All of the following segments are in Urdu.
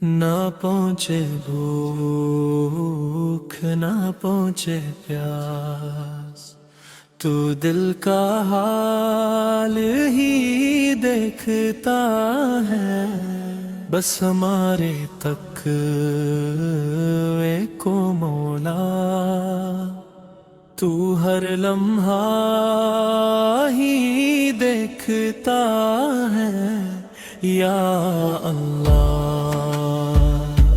نہ پہنچے بھوک نہ پہنچے پیاس، تو دل کا حال ہی دیکھتا ہے، بس ہمارے تقوی کو مولا تو ہر لمحہ ہی دیکھتا ہے۔ یا اللہ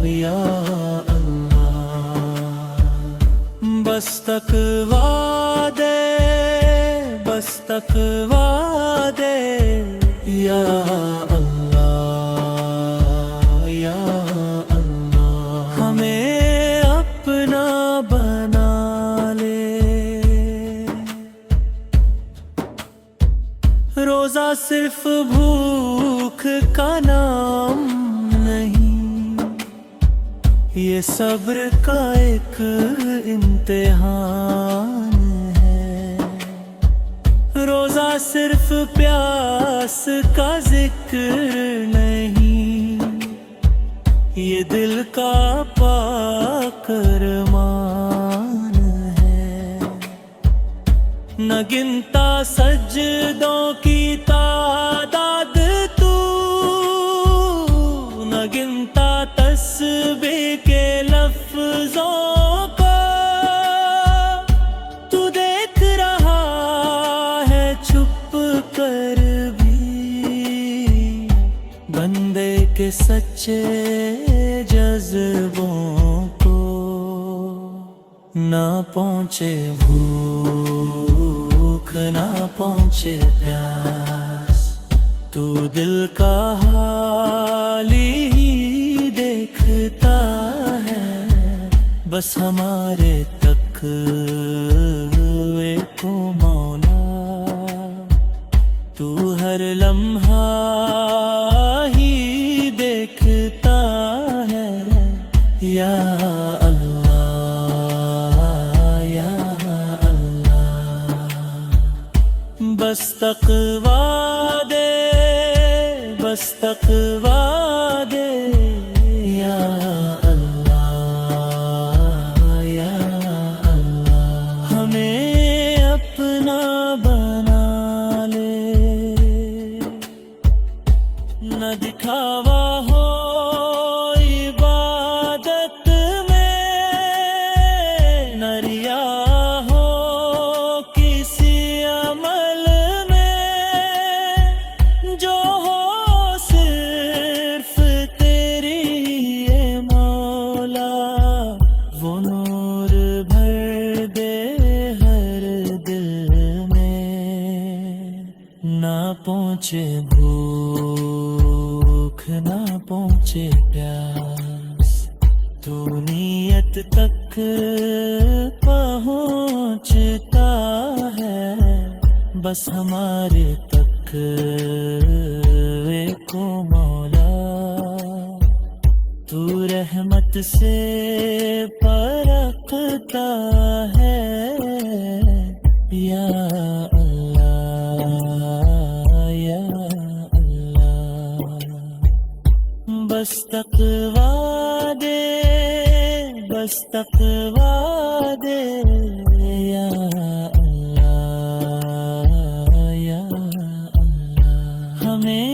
یا اللہ، بس تقوی دے، بس تقوی دے، یا اللہ یا اللہ، ہمیں اپنا بنا لے۔ روزہ صرف بھوک کا نام نہیں، یہ صبر کا ایک امتحان ہے۔ روزہ صرف پیاس کا ذکر نہیں، یہ دل کا پاک ارمان ہے۔ نہ گنتا سجدوں کی تعداد تو، نہ گنتا تسبیح کے لفظوں کو، تو دیکھ رہا ہے چھپ کر بھی بندے کے سچے جذبوں کو۔ نہ پہنچے بھوک نہ پہنچے پیاس، تو دل کا حال ہی دیکھتا ہے، بس ہمارے تقوی کو مولا تو ہر لمحہ ہی دیکھتا ہے۔ یا بس تقوی دے، بس تقوی دے، یا اللہ یا اللہ، ہمیں اپنا بنا لے۔ نہ دکھاوا ہو عبادت میں، نہ ریا ہو کسی عمل میں، جو ہو صرف تیری اے مولا، وہ نور بھر دے ہر دل میں۔ نہ پہنچے بھوک نہ پہنچے پیاس، تو نیت تک پہنچتا ہے، بس ہمارے تقوی کو مولا تو رحمت سے پرکھتا ہے۔ یا اللہ یا اللہ، بس تقوی دے، بس تقوی دے، یا اللہ یا اللہ، ہمیں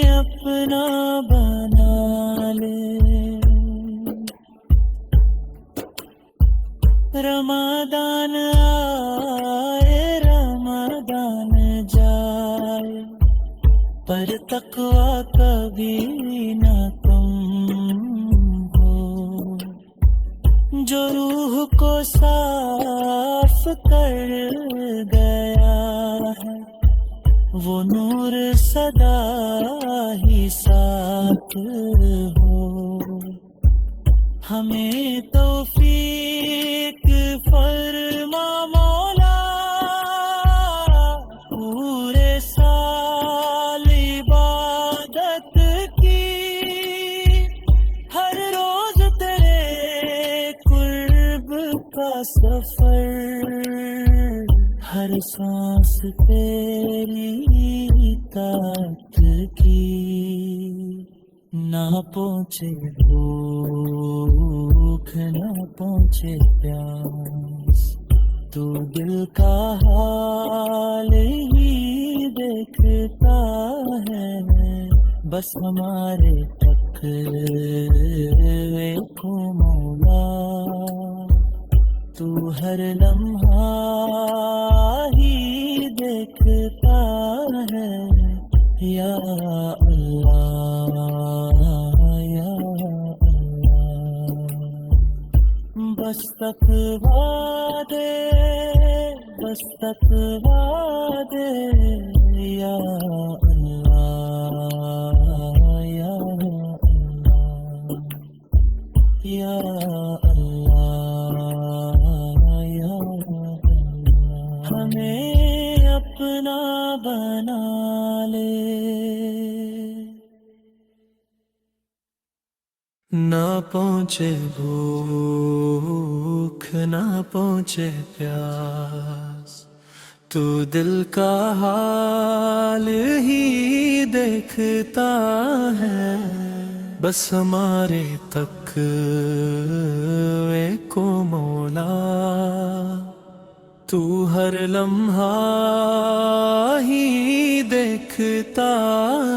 اپنا بنا لے۔ رمضان آئے رمضان جائے، پر تقوی کبھی نہ کم ہو۔ جو روح کو صاف کر گیا ہے، وہ نور سدا ہی ساتھ ہو۔ ہمیں توفیق فرما مولا، پورے سال عبادت کی، ہر روز تیرے قرب کا سفر، ہر سانس تیری اطاعت کی۔ نہ پہنچے بھوک نہ پہنچے پیاس، تو دل کا حال ہی دیکھتا ہے، بس ہمارے تقوی کو مولا، تو ہر لمحہ ہی دیکھتا ہے، یا اللہ یا اللہ۔ بس تقوی دے، بس تقوی دے، یا اللہ یا اللہ، یا اللہ یا اللہ۔ ہمیں اپنا بنا لے، نہ پہنچے بھوک نہ پہنچے پیاس، تو دل کا حال ہی دیکھتا ہے، بس ہمارے تقوی کو مولا، تو ہر لمحہ ہی دیکھتا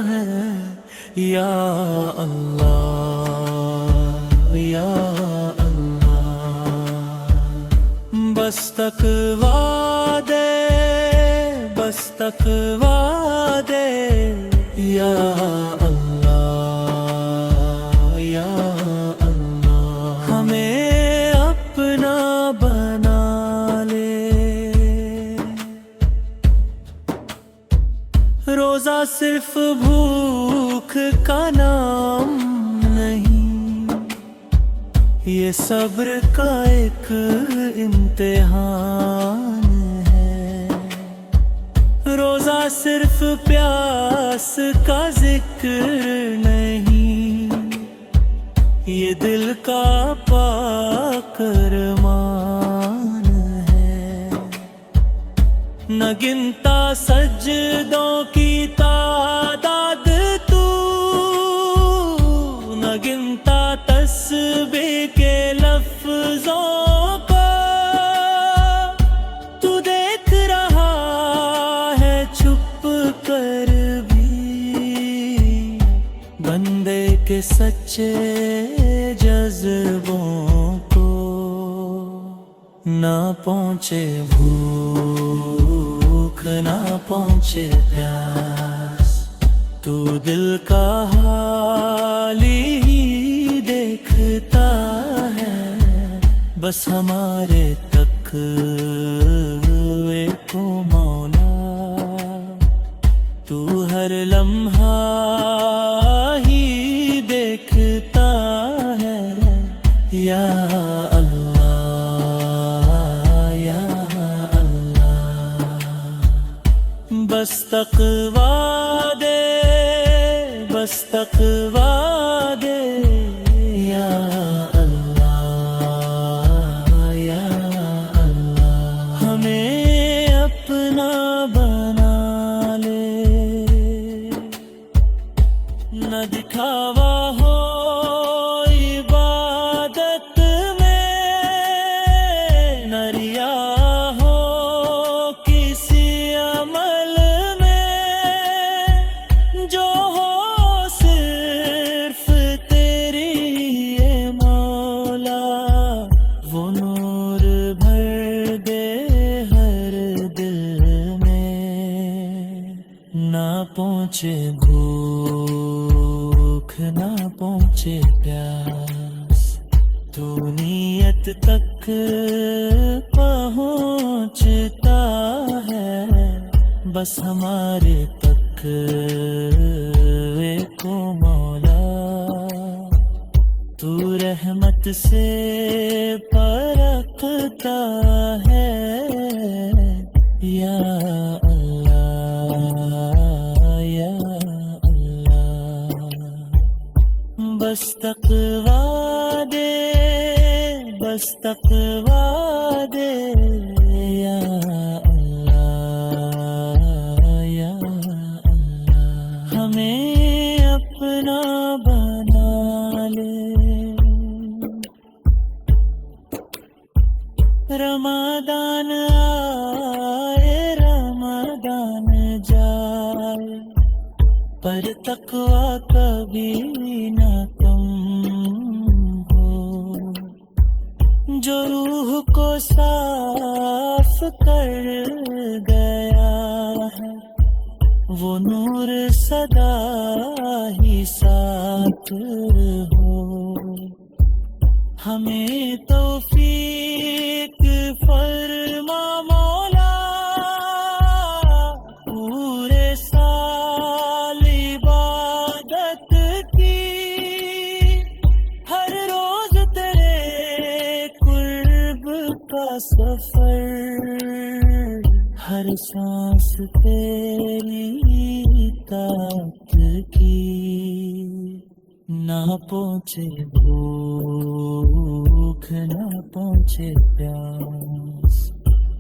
ہے، یا اللہ یا اللہ۔ بس تقوی دے، بس تقوی دے، یا اللہ یا اللہ۔ ہمیں اپنا بنا لے، روزہ صرف بھوک کا نام نہیں، یہ صبر کا ایک امتحان ہے، روزہ صرف پیاس کا ذکر نہیں، یہ دل کا پاک ارمان ہے، نہ گنتا سجدوں کی تعداد تو، نہ گنتا تسبیح کے لفظوں کو، تو دیکھ رہا ہے چھپ کر بھی بندے کے سچے جذبوں کو، نہ پہنچے بھوک نہ پہنچے پیاس، تو دل کا حال ہی دیکھتا ہے، بس ہمارے تقوی کو مولا، تو ہر لمحہ ہی دیکھتا ہے، یا اللہ یا اللہ۔ بس تقوی دے، بس تقوی دے، یا اللہ یا اللہ۔ ہمیں اپنا بنا لے، نہ دکھاوا ہو عبادت میں، نہ ریا ہو کسی عمل میں، جو ہو صرف تیری اے مولا، وہ نور بھر دے ہر دل میں، نہ پہنچے بھوک نہ پہنچے پیاس، تو نیت تک پہنچتا ہے، بس ہمارے تقوی کو مولا، تو رحمت سے پرکھتا ہے، یا اللہ یا اللہ۔ بس تقوی دے، بس تقوی دے، یا اللہ یا اللہ۔ ہمیں اپنا بنا رمضان آئے رمضان جائے پر تقوی کبھی نہ کم ہو، جو روح کو صاف کر گیا ہے وہ نور سدا ہی ساتھ ہو، ہمیں توفیق فرما مولا، پورے سال عبادت کی، ہر روز تیرے قرب کا سفر، ہر سانس تیری اطاعت کی، نہ پہنچے بھوک نہ پہنچے پیاس،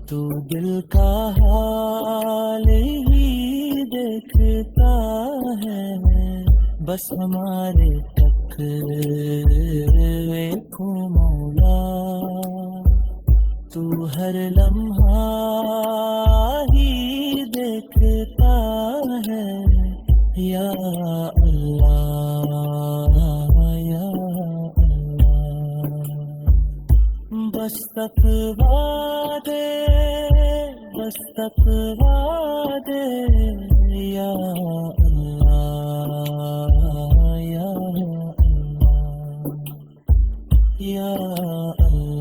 تو دل کا حال ہی دیکھتا ہے، بس ہمارے تقوی کو مولا، تو ہر لمحہ ہی دیکھتا ہے، یا اللہ یا اللہ، بس تقوی دے بس تقوی دے، یا اللہ یا اللہ یا اللہ۔